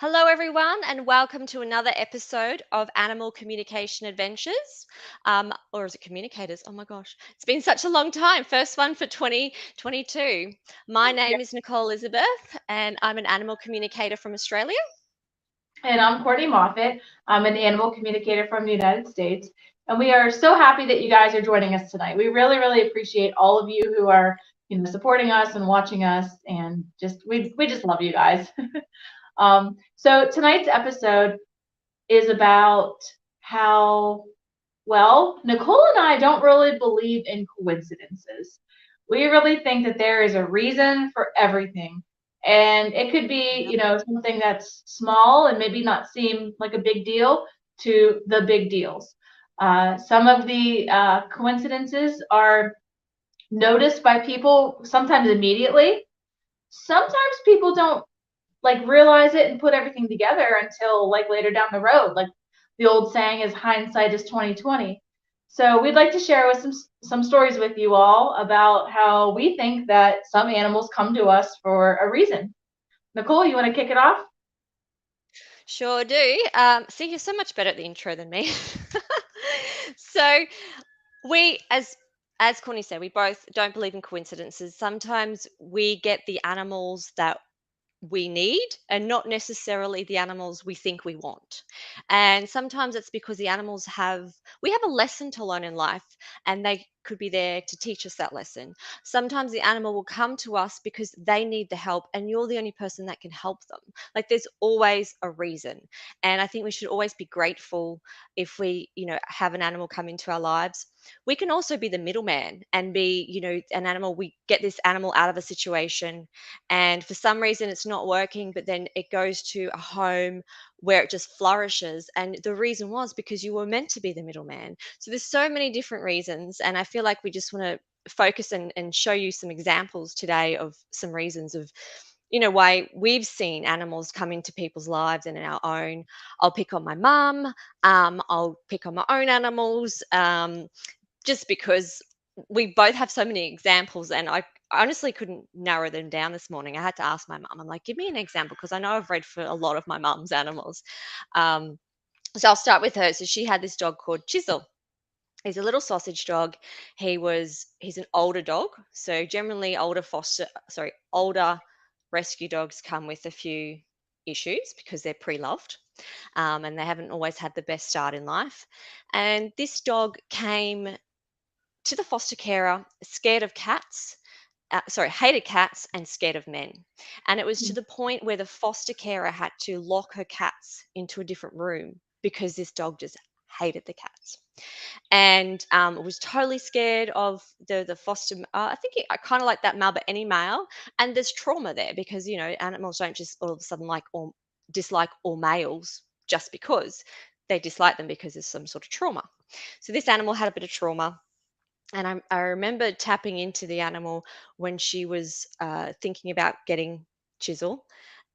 Hello, everyone, and welcome to another episode of Animal Communication Adventures. Or is it Communicators? Oh my gosh, it's been such a long time. First one for 2022. My Yeah. name is Nicole Elizabeth, and I'm an animal communicator from Australia. And I'm Courtney Moffat. I'm an animal communicator from the United States. And we are so happy that you guys are joining us tonight. We really, really appreciate all of you who are, supporting us and watching us, and we just love you guys. So tonight's episode is about how, well, Nicole and I don't really believe in coincidences. We really think that there is a reason for everything. And it could be, Yep. something that's small and maybe not seem like a big deal to the big deals. Some of the coincidences are noticed by people sometimes immediately. Sometimes people don't like realize it and put everything together until like later down the road. Like the old saying is hindsight is 2020. So we'd like to share with some stories with you all about how we think that some animals come to us for a reason. Nicole, you want to kick it off? Sure do. See, you're so much better at the intro than me. so we, as Connie said, we both don't believe in coincidences. Sometimes we get the animals that we need and not necessarily the animals we think we want. And sometimes it's because we have a lesson to learn in life, and they could be there to teach us that lesson. Sometimes the animal will come to us because they need the help and you're the only person that can help them. Like there's always a reason. And I think we should always be grateful if we, have an animal come into our lives. We can also be the middleman and be, an animal. We get this animal out of a situation, and for some reason it's not working, but then it goes to a home where it just flourishes, and the reason was because you were meant to be the middleman. So there's so many different reasons, and I feel like we just want to focus and show you some examples today of some reasons of why we've seen animals come into people's lives and in our own. I'll pick on my mum. I'll pick on my own animals, just because we both have so many examples, and I honestly couldn't narrow them down this morning. I had to ask my mum. I'm like, give me an example, because I know I've read for a lot of my mum's animals. Um, so I'll start with her. So she had this dog called Chisel. He's a little sausage dog. He's an older dog. So generally older rescue dogs come with a few issues because they're pre-loved, and they haven't always had the best start in life. And this dog came to the foster carer scared of cats, hated cats and scared of men. And it was to the point where the foster carer had to lock her cats into a different room because this dog just hated the cats, and was totally scared of the foster. I think I kind of like that male, but any male. And there's trauma there because animals don't just all of a sudden like or dislike all males just because they dislike them, because there's some sort of trauma. So this animal had a bit of trauma, and I remember tapping into the animal when she was thinking about getting Chisel.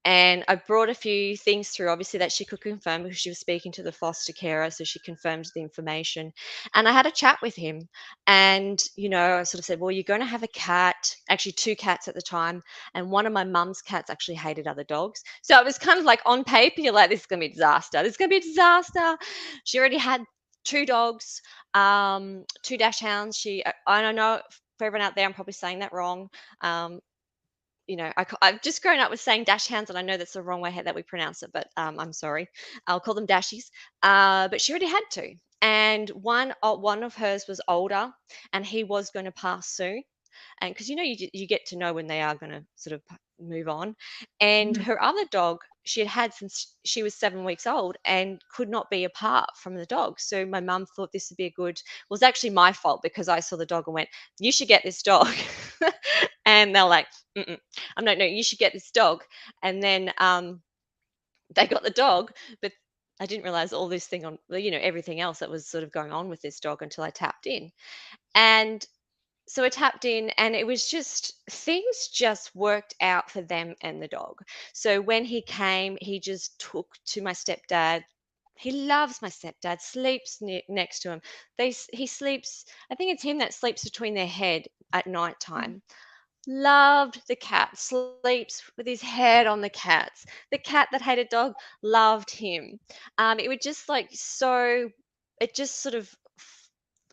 And I brought a few things through, obviously, that she could confirm because she was speaking to the foster carer. So she confirmed the information. And I had a chat with him. And, I sort of said, well, you're going to have a cat, actually, two cats at the time. And one of my mum's cats actually hated other dogs. So it was kind of like on paper, you're like, this is going to be a disaster. This is going to be a disaster. She already had two dogs, two dash hounds. I don't know, for everyone out there, I'm probably saying that wrong. Um, I've just grown up with saying dash hounds, and I know that's the wrong way that we pronounce it, but I'm sorry. I'll call them dashies. But she already had two, and one of hers was older, and he was going to pass soon. And because you get to know when they are going to sort of move on. And Mhm. her other dog she had since she was 7 weeks old and could not be apart from the dog. So my mum thought this would be a good. It was actually my fault because I saw the dog and went, "You should get this dog," and they're like, "Mm-mm." I'm like, "No, you should get this dog." And then they got the dog, but I didn't realize all this thing on, everything else that was sort of going on with this dog until I tapped in. And so I tapped in, and it was just things just worked out for them and the dog. So when he came, he just took to my stepdad. He loves my stepdad, sleeps next to him. He sleeps, I think it's him that sleeps between their head at night time. loved the cat, sleeps with his head on the cats. The cat that hated dog loved him. It would just like so, it just sort of,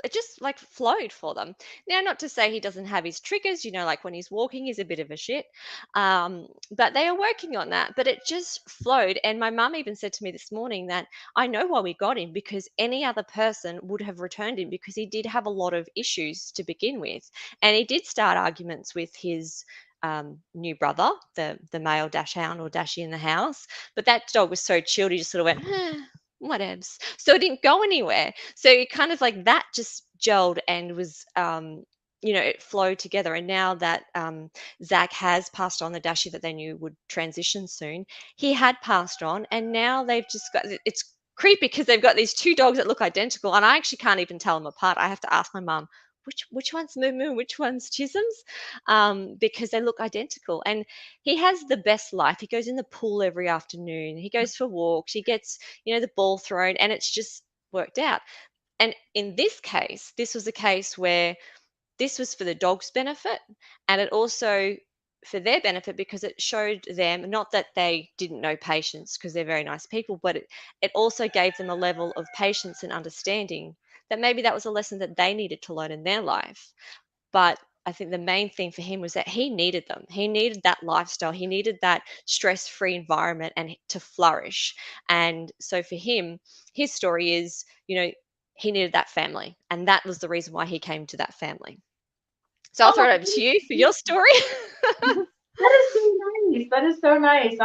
it just like flowed for them. Now, not to say he doesn't have his triggers, like when he's walking, he's a bit of a shit. But they are working on that. But it just flowed. And my mum even said to me this morning that I know why we got him, because any other person would have returned him, because he did have a lot of issues to begin with. And he did start arguments with his new brother, the male dash hound or dashie in the house. But that dog was so chilled, he just sort of went, whatevs. So it didn't go anywhere. So it kind of like that just gelled and was, it flowed together. And now that Zach has passed on, the Dashie that they knew would transition soon, he had passed on, and now they've just got, it's creepy because they've got these two dogs that look identical, and I actually can't even tell them apart. I have to ask my mum, which one's Moo Moo, which one's Chisholm's, because they look identical. And he has the best life. He goes in the pool every afternoon. He goes for walks. He gets, the ball thrown, and it's just worked out. And in this case, this was a case where this was for the dog's benefit, and it also for their benefit, because it showed them, not that they didn't know patience because they're very nice people, but it also gave them a level of patience and understanding that maybe that was a lesson that they needed to learn in their life. But I think the main thing for him was that he needed them. He needed that lifestyle. He needed that stress-free environment and to flourish. And so for him, his story is, he needed that family. And that was the reason why he came to that family. So I'll throw Oh, it over to you for your story. that is so nice. That is so nice.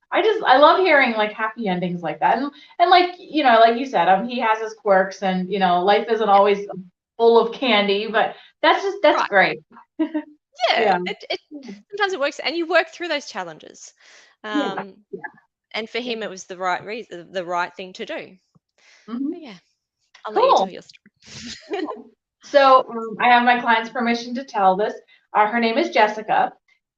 I love hearing like happy endings like that. And like, like you said, he has his quirks and, life isn't Yeah, always full of candy, but that's right. great. Yeah. Yeah. It sometimes it works, and you work through those challenges. Yeah. Um, Yeah. and for Yeah. him, it was the right reason, the right thing to do. But Hmm. yeah, I'll let you tell Cool. your story. So I have my client's permission to tell this. Her name is Jessica,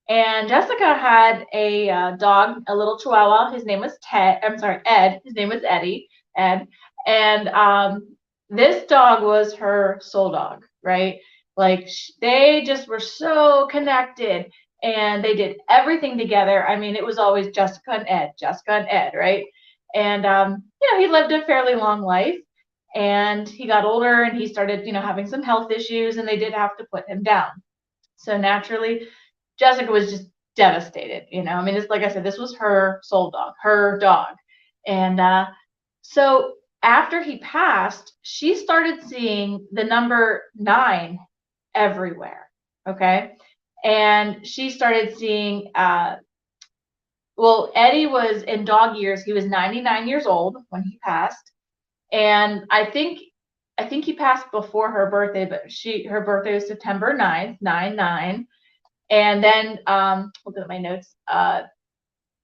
and Jessica had a dog, a little Chihuahua. His name was Ted. I'm sorry, Ed. His name was Eddie. Ed, and this dog was her soul dog, right? Like they just were so connected, and they did everything together. I mean, it was always Jessica and Ed, right? And he lived a fairly long life, and he got older and he started having some health issues, and they did have to put him down. So naturally Jessica was just devastated. I mean, it's like I said, this was her soul dog, her dog. And so after he passed, she started seeing the number 9 everywhere. Okay. And she started seeing well, Eddie was in dog years, he was 99 years old when he passed. And I think he passed before her birthday, but her birthday was September 9th, 9/9. And then look at my notes.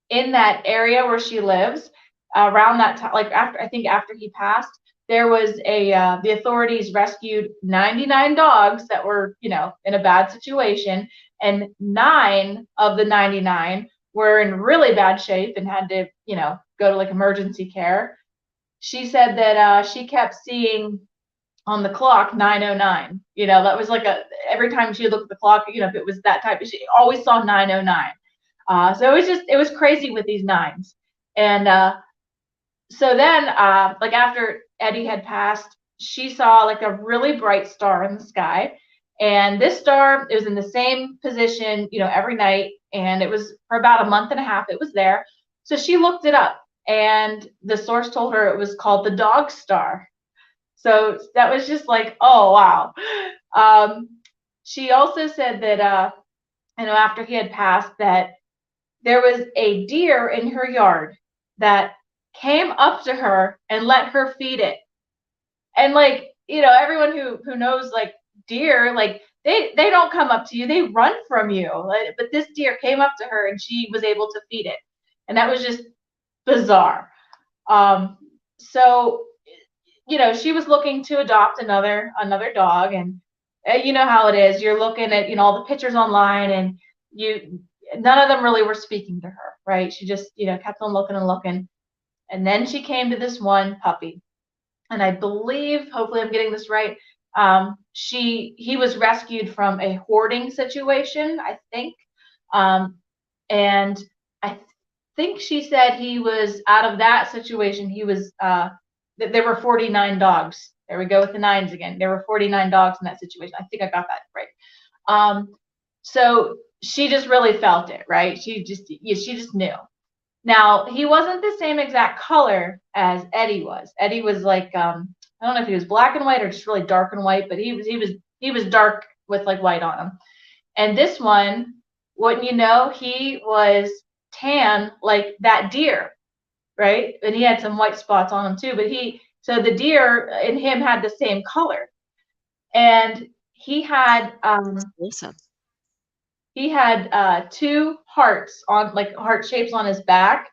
In that area where she lives, around that time, like after he passed, there was the authorities rescued 99 dogs that were in a bad situation, and 9 of the 99 were in really bad shape and had to go to like emergency care. She said that she kept seeing on the clock 9:09. That was like every time she looked at the clock, if it was that type, she always saw 9:09. So it was crazy with these nines. And so then like after Eddie had passed, she saw like a really bright star in the sky. And this star, it was in the same position, every night. And it was for about a month and a half, it was there. So she looked it up, and the source told her it was called the dog star. So that was just like, oh wow. Um, she also said that after he had passed, that there was a deer in her yard that came up to her and let her feed it. And like, everyone who knows like deer, like they don't come up to you, they run from you. But this deer came up to her and she was able to feed it. And that was just bizarre. So she was looking to adopt another dog, and you know how it is. You're looking at all the pictures online, and none of them really were speaking to her, right? She just kept on looking and looking, and then she came to this one puppy, and I believe, hopefully I'm getting this right, He was rescued from a hoarding situation, I think. Um, and I think she said he was out of that situation. He was, there were 49 dogs. There we go with the nines again. There were 49 dogs in that situation. I think I got that right. Um, so she just really felt it, right? She just knew. Now, he wasn't the same exact color as Eddie was. Eddie was like, I don't know if he was black and white or just really dark and white, but he was dark with like white on him. And this one, wouldn't you know, he was tan like that deer, right? And he had some white spots on him too, but so the deer and him had the same color. And Awesome. he had two hearts on, like heart shapes on his back,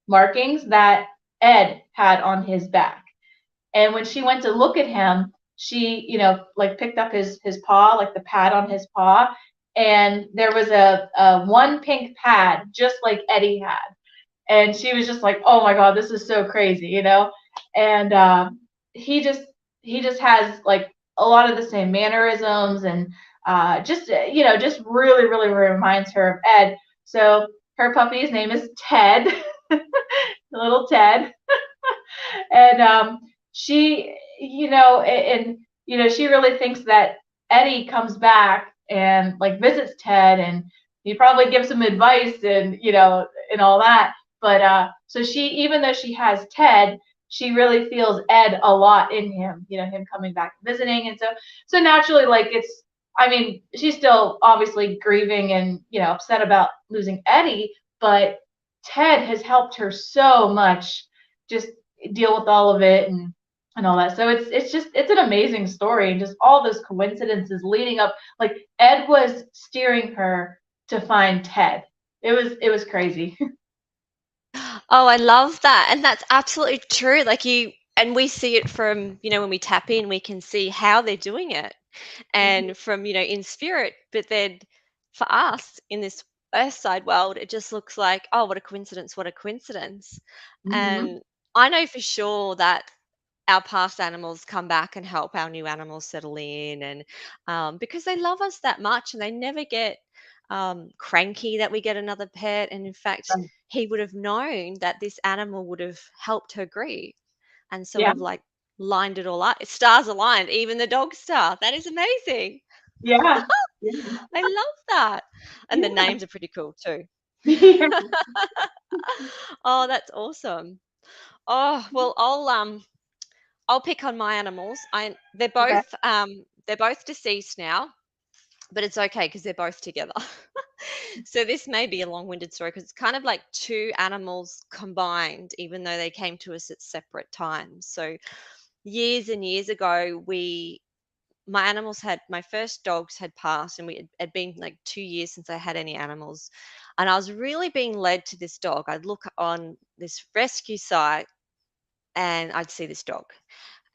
markings that Ed had on his back. And when she went to look at him, she, like picked up his paw, like the pad on his paw, and there was a one pink pad just like Eddie had. And she was just like, "Oh my God, this is so crazy." And he just he just has like a lot of the same mannerisms, and just really really reminds her of Ed. So her puppy's name is Ted, little Ted. And she, she really thinks that Eddie comes back and like visits Ted, and he probably gives him advice, and and all that. But so she, even though she has Ted, she really feels Ed a lot in him, him coming back and visiting. And so naturally, like, I mean, she's still obviously grieving and upset about losing Eddie, but Ted has helped her so much just deal with all of it, and all that. So it's an amazing story, and just all those coincidences leading up. Like, Ed was steering her to find Ted. It was crazy. Oh, I love that. And that's absolutely true. Like and we see it from, when we tap in, we can see how they're doing it and from, in spirit. But then for us in this earth side world, it just looks like, oh, what a coincidence, what a coincidence. Mm-hmm. And I know for sure that our past animals come back and help our new animals settle in, and because they love us that much, and they never get cranky that we get another pet. And in fact, he would have known that this animal would have helped her grieve, and so would Yeah, have like lined it all up. Stars aligned, even the dog star. That is amazing. yeah, yeah, I love that. And the yeah. names are pretty cool too. Yeah. Oh, that's awesome. Oh, well, I'll pick on my animals. Okay. They're both deceased now, but it's okay because they're both together. So this may be a long-winded story because it's kind of like two animals combined, even though they came to us at separate times. So years and years ago, my first dogs had passed, and had been like 2 years since I had any animals, and I was really being led to this dog. I'd look on this rescue site and I'd see this dog,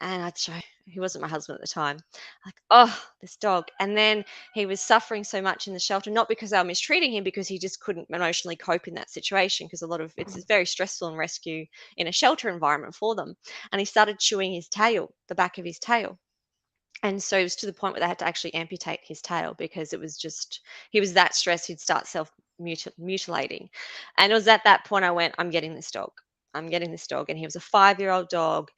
and I'd show he wasn't my husband at the time. Like, oh, this dog. And then he was suffering so much in the shelter, not because they were mistreating him, because he just couldn't emotionally cope in that situation. Because a lot of it's very stressful and rescue in a shelter environment for them. And he started chewing his tail, the back of his tail. And so it was to the point where they had to actually amputate his tail because it was just, he was that stressed, he'd start self mutilating. And it was at that point I went, I'm getting this dog. I'm getting this dog. And he was a 5-year-old dog.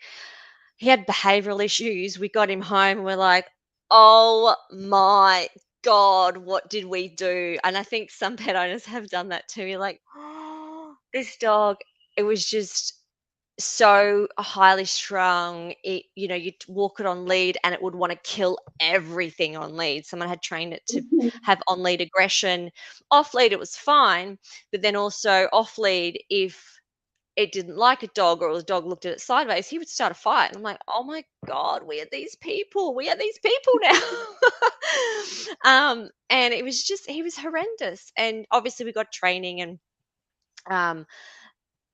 He had behavioral issues. We got him home and we're like, oh my God, what did we do? And I think some pet owners have done that too. You're like, oh, this dog, it was just so highly strung. You'd walk it on lead and it would want to kill everything on lead. Someone had trained it to have on lead aggression. Off lead, it was fine. But then also off lead, if it didn't like a dog or the dog looked at it sideways, he would start a fight. And I'm like, oh my God, we are these people. We are these people now. And it was just, he was horrendous. And obviously we got training, and um,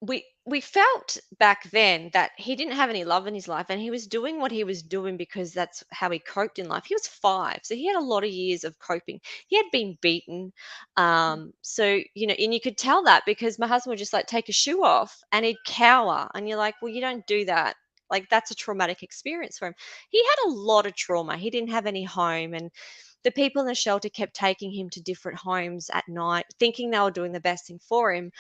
we felt back then that he didn't have any love in his life, and he was doing what he was doing because that's how he coped in life. He was 5, so he had a lot of years of coping. He had been beaten, so and you could tell that because my husband would just like take a shoe off and he'd cower, and you're like, well, you don't do that like that's a traumatic experience for him. He had a lot of trauma. He didn't have any home, and the people in the shelter kept taking him to different homes at night, thinking they were doing the best thing for him,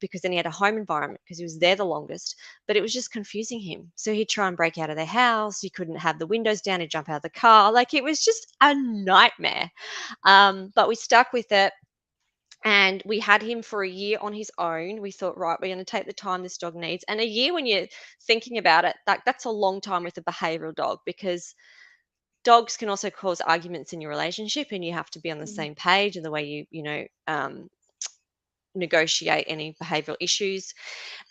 because then he had a home environment because he was there the longest. But it was just confusing him. So he'd try and break out of their house. You couldn't have the windows down. He'd jump out of the car. Like it was just a nightmare. But we stuck with it. And we had him for a year on his own. We thought, right, we're going to take the time this dog needs. And a year, when you're thinking about it, that's a long time with a behavioral dog, because dogs can also cause arguments in your relationship, and you have to be on the Mhm. same page in the way negotiate any behavioral issues.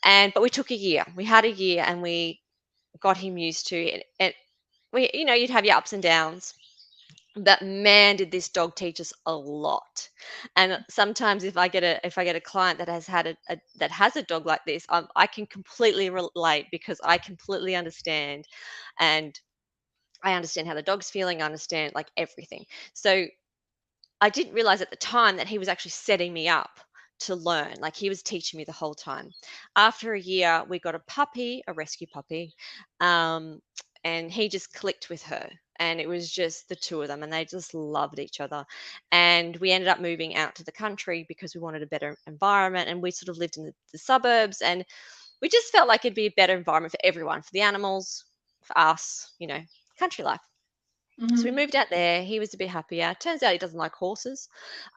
But we took a year. We had a year, and we got him used to it. You'd have your ups and downs, but man, did this dog teach us a lot. And sometimes if I get a client that has had that has a dog like this, I can completely relate, because I completely understand, and I understand how the dog's feeling. I understand like everything. So I didn't realize at the time that he was actually setting me up to learn. Like he was teaching me the whole time. After a year, we got a puppy, a rescue puppy, um, and he just clicked with her. And it was just the two of them, and they just loved each other. And we ended up moving out to the country because we wanted a better environment. And we sort of lived in the suburbs, and we just felt like it'd be a better environment for everyone, for the animals, for us, country life. So we Mhm. moved out there. He was a bit happier. Turns out he doesn't like horses,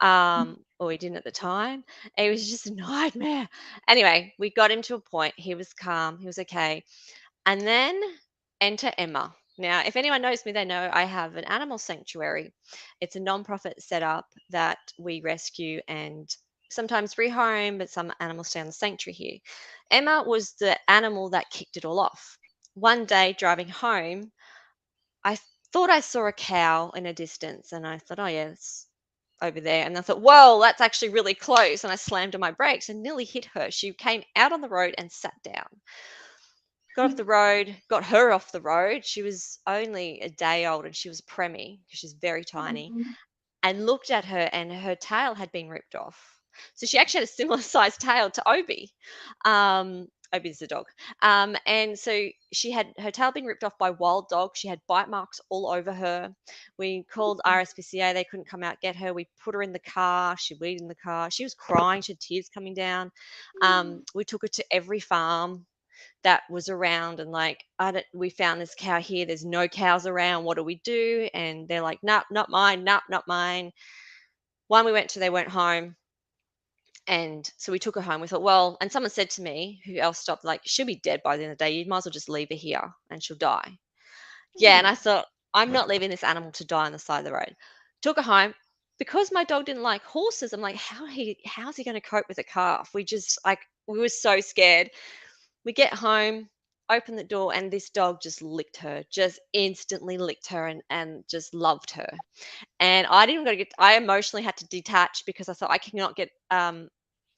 or he didn't at the time. It was just a nightmare. Anyway, we got him to a point. He was calm. He was okay. And then enter Emma. Now, if anyone knows me, they know I have an animal sanctuary. It's a non-profit setup that we rescue and sometimes rehome, but some animals stay on the sanctuary here. Emma was the animal that kicked it all off. One day, driving home, I thought I saw a cow in a distance, and I thought, "Oh, yeah, it's over there." And I thought, "Whoa, that's actually really close." And I slammed on my brakes and nearly hit her. She came out on the road and sat down. Got off the road, got her off the road. She was only a day old, and she was preemie because she's very tiny, Mhm. and looked at her, and her tail had been ripped off. So she actually had a similar sized tail to Obi. Obi's the dog. And so she had her tail been ripped off by wild dogs. She had bite marks all over her. We called RSPCA. They couldn't come out get her. We put her in the car. She weed in the car. She was crying. She had tears coming down. We took her to every farm that was around, and like, we found this cow here. There's no cows around. What do we do? And they're like, "Nope, not mine. Nope, not mine." One we went to, they weren't home. And so we took her home. We thought, well, and someone said to me, who else stopped, like, she'll be dead by the end of the day. You might as well just leave her here and she'll die. Yeah. And I thought, I'm not leaving this animal to die on the side of the road. Took her home. Because my dog didn't like horses, I'm like, how's he going to cope with a calf? We were so scared. We get home, open the door, and this dog just licked her, just instantly licked her, and just loved her. And I didn't go to get, I emotionally had to detach, because I thought I cannot get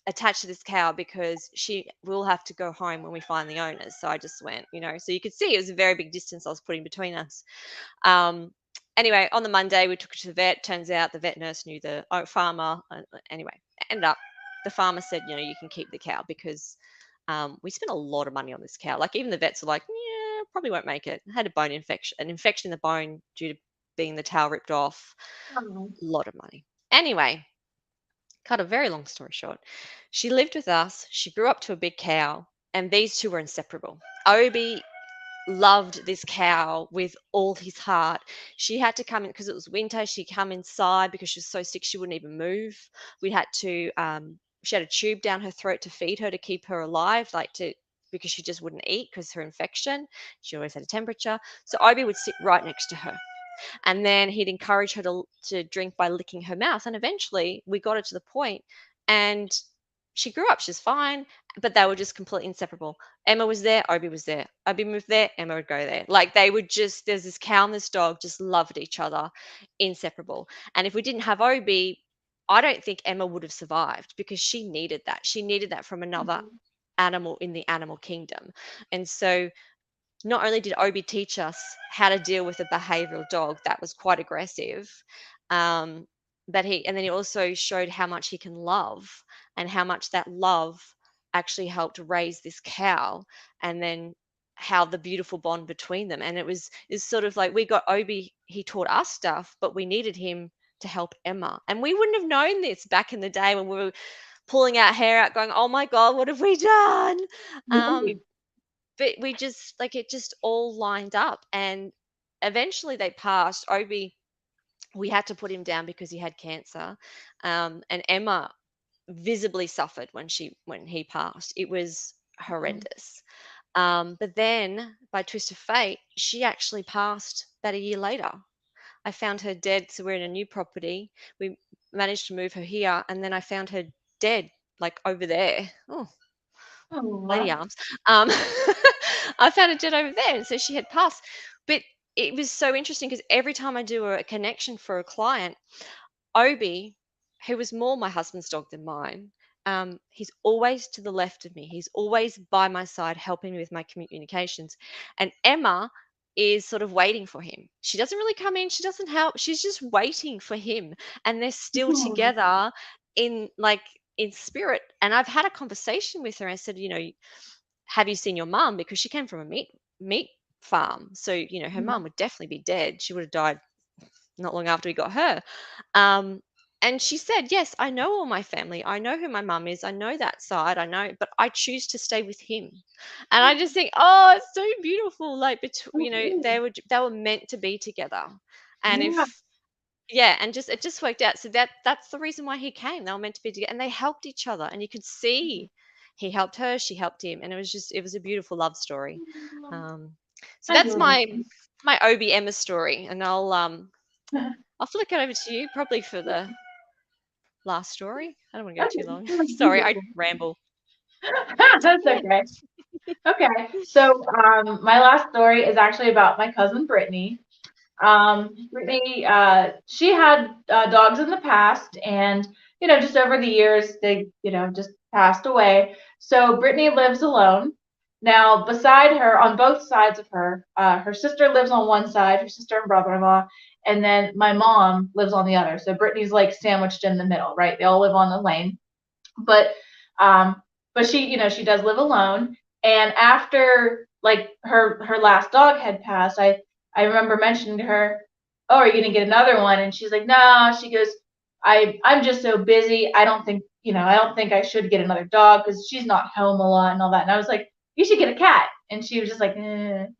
attached to this cow, because she will have to go home when we find the owners. So I just went, so you could see it was a very big distance I was putting between us. Um, anyway, on the Monday, we took her to the vet. Turns out the vet nurse knew the farmer. Anyway, ended up, the farmer said, you can keep the cow, because we spent a lot of money on this cow. Like even the vets are like, yeah, probably won't make it. Had a bone infection, an infection in the bone due to being the tail ripped off. Oh. A lot of money. Anyway, cut a very long story short, she lived with us. She grew up to a big cow, and these two were inseparable. Obi loved this cow with all his heart. She had to come in because it was winter. She'd come inside because she was so sick she wouldn't even move. We had to. She had a tube down her throat to feed her to keep her alive, because she just wouldn't eat because her infection. She always had a temperature. So Obi would sit right next to her, and then he'd encourage her to drink by licking her mouth. And eventually we got her to the point, and she grew up. She's fine, but they were just completely inseparable. Emma was there, Obi was there. Obi moved there, Emma would go there. Like they would just, there's this cow and this dog just loved each other, inseparable. And if we didn't have Obi, I don't think Emma would have survived, because she needed that. She needed that from another Mhm. animal in the animal kingdom. And so not only did Obi teach us how to deal with a behavioral dog that was quite aggressive, um, and then he also showed how much he can love, and how much that love actually helped raise this cow. And then how the beautiful bond between them. And it's sort of like we got Obi, he taught us stuff, but we needed him to help Emma. And we wouldn't have known this back in the day when we were pulling our hair out, going, "Oh my God, what have we done?" Right. But we just like it just all lined up. And eventually they passed. Obi, we had to put him down because he had cancer. And Emma visibly suffered when he passed. It was horrendous. But then, by twist of fate, she actually passed about a year later. I found her dead. So we're in a new property. We managed to move her here, and then I found her dead, like over there. Oh, lady Oh, arms. I found her dead over there, and so she had passed. But it was so interesting because every time I do a connection for a client, Obi, who was more my husband's dog than mine, he's always to the left of me. He's always by my side, helping me with my communications. And Emma is sort of waiting for him. She doesn't really come in. She doesn't help. She's just waiting for him. And they're still oh, together in like in spirit. And I've had a conversation with her. I said, have you seen your mum? Because she came from a meat farm. So, her mum would definitely be dead. She would have died not long after we got her. Um, and she said, "Yes, I know all my family. I know who my mum is. I know that side. I know, but I choose to stay with him." And I just think, oh, it's so beautiful. Like, they were meant to be together. And yeah. if yeah, and just it just worked out. So that's the reason why he came. They were meant to be together, and they helped each other. And you could see he helped her, she helped him, and it was a beautiful love story. Um, so I that's love my Obi Emma story, and it. I'll flick it over to you probably for the last story. I don't want to go too Okay, long. that's Sorry, I beautiful. ramble. That's okay. Okay, so my last story is actually about my cousin Brittany. Brittany, she had dogs in the past, and just over the years, they just passed away. So Brittany lives alone now. Beside her, on both sides of her, her sister lives on one side, her sister and brother-in-law, and then my mom lives on the other. So Brittany's like sandwiched in the middle, right? They all live on the lane, but um, she she does live alone. And after like her last dog had passed, I remember mentioning to her, "Oh, are you gonna get another one?" And she's like, "No." She goes, I'm just so busy. I don't think I should get another dog because she's not home a lot and all that." And I was like, "You should get a cat." And she was just like, and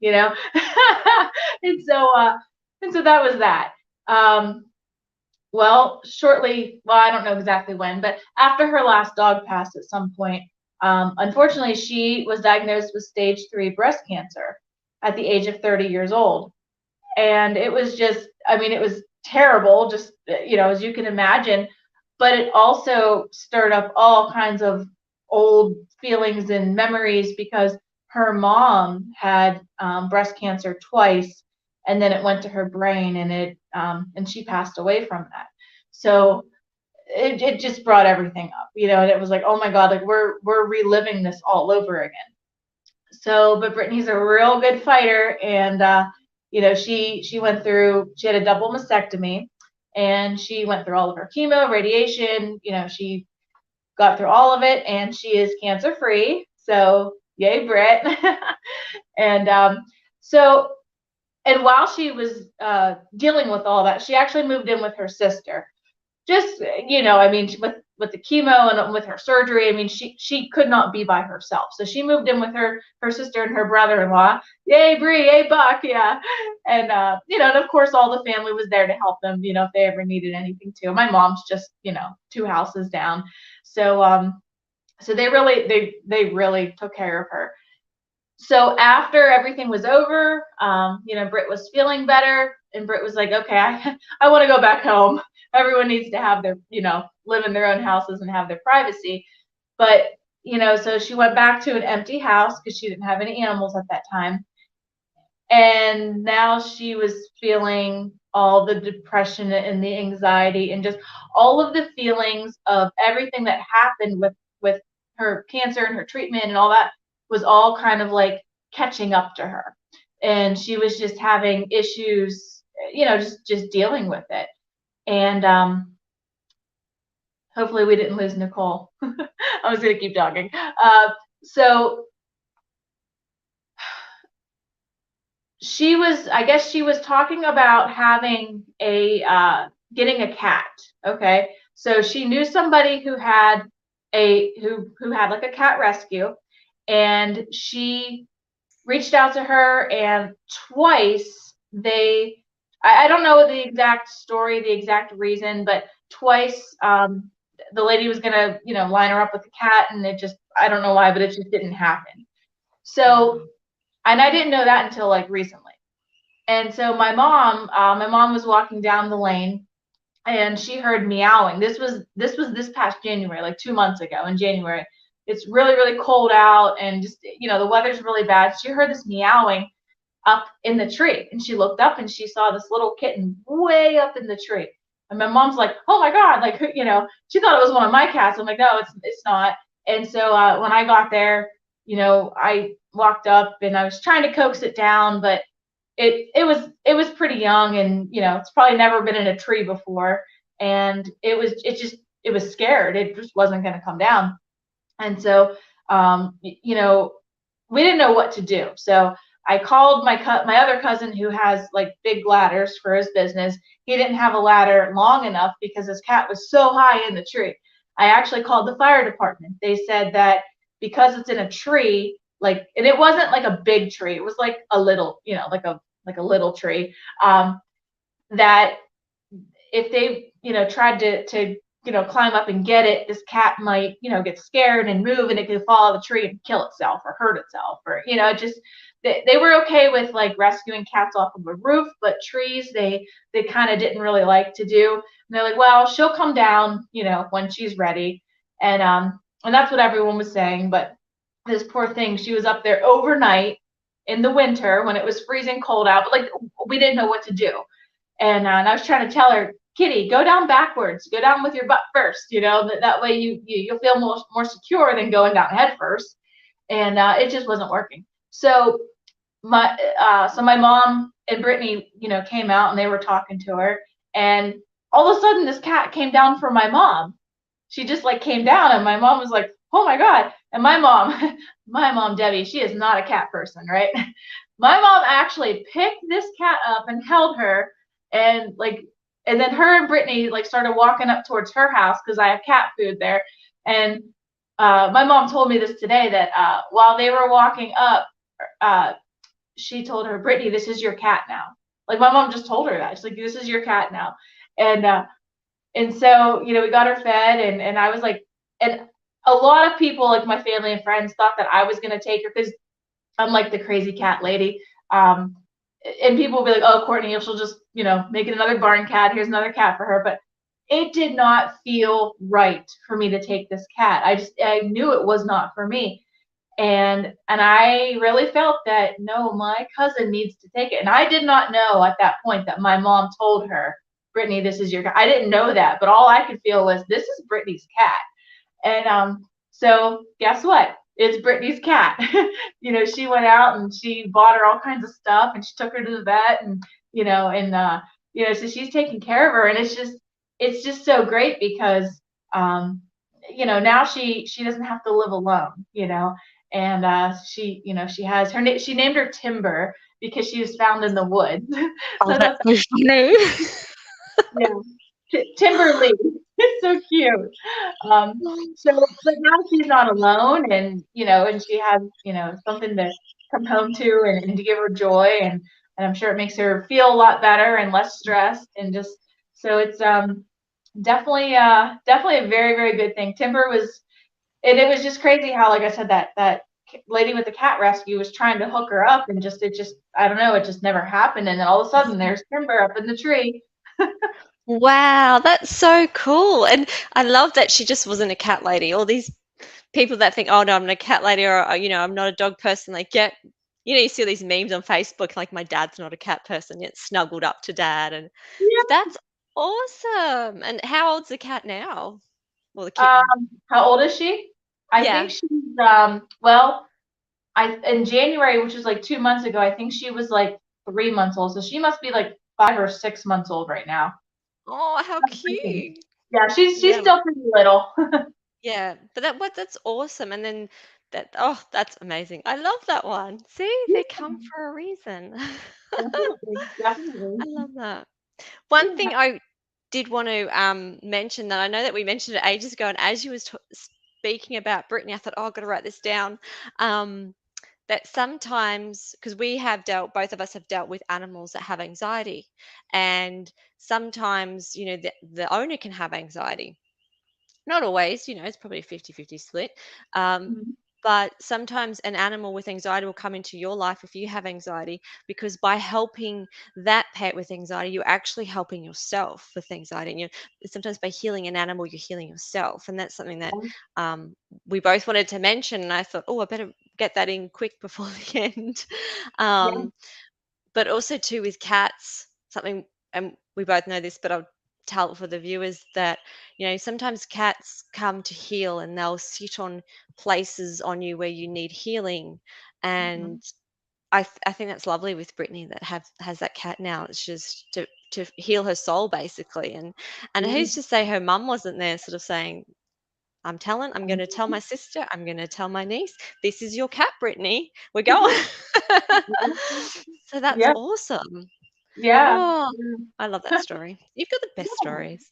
so that was that. um well, I don't know exactly when, but after her last dog passed at some point, unfortunately, she was diagnosed with stage 3 breast cancer at the age of 30 years old. And it was just, I mean, it was terrible, just, as you can imagine, but it also stirred up all kinds of old feelings and memories because her mom had breast cancer twice, and then it went to her brain, and she passed away from that. So it just brought everything up, and it was like, oh my God, like we're reliving this all over again. So, but Brittany's a real good fighter, and she had a double mastectomy, and she went through all of her chemo, radiation. She got through all of it, and she is cancer free. So, yay, Britt! and so, and while she was dealing with all that, she actually moved in with her sister. Just I mean, with the chemo and with her surgery, I mean, she could not be by herself, so she moved in with her sister and her brother-in-law. Yay, Bree! Yay, Buck! Yeah. And and of course all the family was there to help them, if they ever needed anything too. My mom's just 2 houses down. So they really took care of her. So after everything was over, Britt was feeling better, and Britt was like, "Okay, I want to go back home. Everyone needs to have their, live in their own houses and have their privacy." But so she went back to an empty house because she didn't have any animals at that time, and now she was feeling all the depression and the anxiety and just all of the feelings of everything that happened with her cancer and her treatment and all that was all kind of like catching up to her, and she was just having issues, just dealing with it. And hopefully we didn't lose Nicole. I was going to keep talking. So I guess she was talking about having getting a cat. Okay. So she knew somebody who had like a cat rescue, and she reached out to her, and twice I don't know the exact story, the exact reason, but twice the lady was gonna, line her up with a cat, and it just, I don't know why, but it just didn't happen. So, Wow. and I didn't know that until like recently. And so my mom was walking down the lane, and she heard meowing. This was this past January, like 2 months ago in January. It's really, really cold out, and just, the weather's really bad. She heard this meowing up in the tree, and she looked up and she saw this little kitten way up in the tree. And my mom's like, "Oh my god!" Like, she thought it was one of my cats. I'm like, "No, it's not." And so when I got there, I walked up and I was trying to coax it down, but it was pretty young, and it's probably never been in a tree before, and it was scared. It just wasn't going to come down. And so we didn't know what to do. So I called my other cousin, who has like big ladders for his business. He didn't have a ladder long enough because his cat was so high in the tree. I actually called the fire department. They said that because it's in a tree, like, and it wasn't like a big tree. It was like a little, like a little tree. That if they, tried to climb up and get it, this cat might, get scared and move, and it could fall out of the tree and kill itself or hurt itself, or, just they were okay with like rescuing cats off of a roof, but trees they kind of didn't really like to do. And they're like, well, she'll come down, when she's ready. And that's what everyone was saying. But this poor thing, she was up there overnight in the winter when it was freezing cold out, but like we didn't know what to do. And I was trying to tell her, Kitty, go down backwards, go down with your butt first, that way you'll feel more secure than going down head first. And it just wasn't working. So my mom and Brittany, came out, and they were talking to her, and all of a sudden this cat came down for my mom. She just like came down, and my mom was like, "Oh my god!" And my mom, my mom Debbie, she is not a cat person, right? My mom actually picked this cat up and held her, and like, and then her and Brittany like started walking up towards her house because I have cat food there. And my mom told me this today, that while they were walking up, uh, she told her, Brittany, this is your cat now. Like, my mom just told her that. She's like, this is your cat now. And so, we got her fed, and I was like, and a lot of people, like my family and friends, thought that I was gonna take her because I'm like the crazy cat lady. And people will be like, oh, Courtney, she'll just, make it another barn cat. Here's another cat for her. But it did not feel right for me to take this cat. I knew it was not for me. And I really felt that, no, my cousin needs to take it. And I did not know at that point that my mom told her, Brittany, this is your cat. I didn't know that, but all I could feel was, this is Brittany's cat. And so guess what? It's Brittany's cat. She went out and she bought her all kinds of stuff, and she took her to the vet, and so she's taking care of her, and it's just so great because now she doesn't have to live alone. And she has she named her Timber because she was found in the woods. Oh, So that's that's, so funny. yeah, Timberly. It's so cute. Um, so, but now she's not alone, and she has, something to come home to, and to give her joy, and I'm sure it makes her feel a lot better and less stressed, and just, so it's definitely a very, very good thing. Timber was, and it was just crazy how, like I said, that lady with the cat rescue was trying to hook her up, and it just, I don't know, it just never happened, and then all of a sudden there's Timber up in the tree. Wow, that's so cool. And I love that she just wasn't a cat lady. All these people that think, oh no, I'm not a cat lady, or I'm not a dog person, they get, you see all these memes on Facebook, like my dad's not a cat person, yet snuggled up to dad. And Yeah. that's awesome. And how old's the cat now? Or the kitten? How old is she? I think Yeah. she's well, I in January, which was like 2 months ago, I think she was like 3 months old. So she must be like 5 or 6 months old right now. Oh, how cute. Yeah, she's Yeah. still pretty little. Yeah. But that's awesome. And then That's amazing. I love that one. See, they come for a reason. Definitely, definitely. I love that. One Yeah. thing I did want to mention that I know that we mentioned it ages ago, and as you was speaking about Brittany, I thought, oh, I've got to write this down. Um, that sometimes, because we have dealt, both of us have dealt with animals that have anxiety, and sometimes, the owner can have anxiety. Not always, it's probably a 50-50 split. Um, Mhm. but sometimes an animal with anxiety will come into your life if you have anxiety, because by helping that pet with anxiety, you're actually helping yourself with anxiety. And sometimes by healing an animal, you're healing yourself. And that's something that um, we both wanted to mention. And I thought, oh, I better get that in quick before the end. Yeah. Um, but also too with cats, something, and we both know this, but I'll tell it for the viewers that, sometimes cats come to heal and they'll sit on places on you where you need healing. And Mhm. I think that's lovely with Brittany that has that cat now. It's just to heal her soul basically. And Yeah. who's to say her mum wasn't there sort of saying, I'm going to tell my sister, I'm going to tell my niece, this is your cat, Brittany. We're going. So that's Yeah. awesome. Yeah. Oh, Yeah. I love that story. You've got the best Yeah. stories.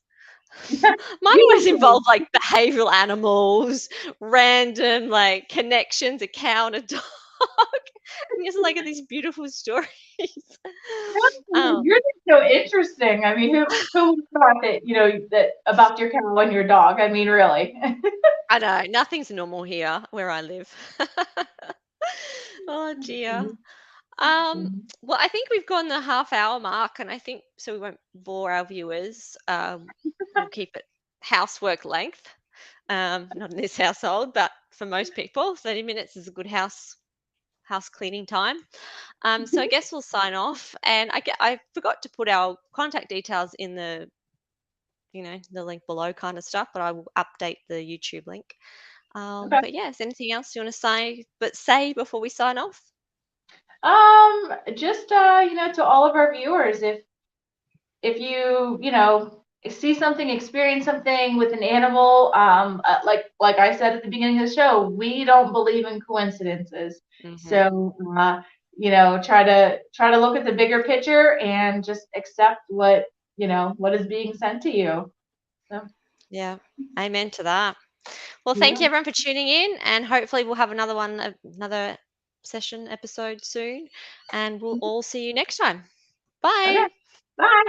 Mine You always do. involve like behavioral animals, random like connections, a cow and a dog. And just like these beautiful stories. You're Um, just so interesting. I mean, who would have thought that, that about your cow and your dog? I mean, really. I know nothing's normal here where I live. Oh dear. Um, well, I think we've gone the half-hour mark, and I think so we won't bore our viewers. We'll keep it housework length. Not in this household, but for most people, 30 minutes is a good house cleaning time. So I guess we'll sign off, and I forgot to put our contact details in the link below kind of stuff, but I will update the YouTube link. Okay. But yeah, is there anything else you want to say before we sign off? Just to all of our viewers, if you see something, experience something with an animal, like I said at the beginning of the show, we don't believe in coincidences. Hmm. So try to look at the bigger picture and just accept what is being sent to you. So Yeah, amen to that. Well, thank yeah. you everyone for tuning in, and hopefully we'll have another session episode soon, and we'll all see you next time. Okay. Bye. Bye.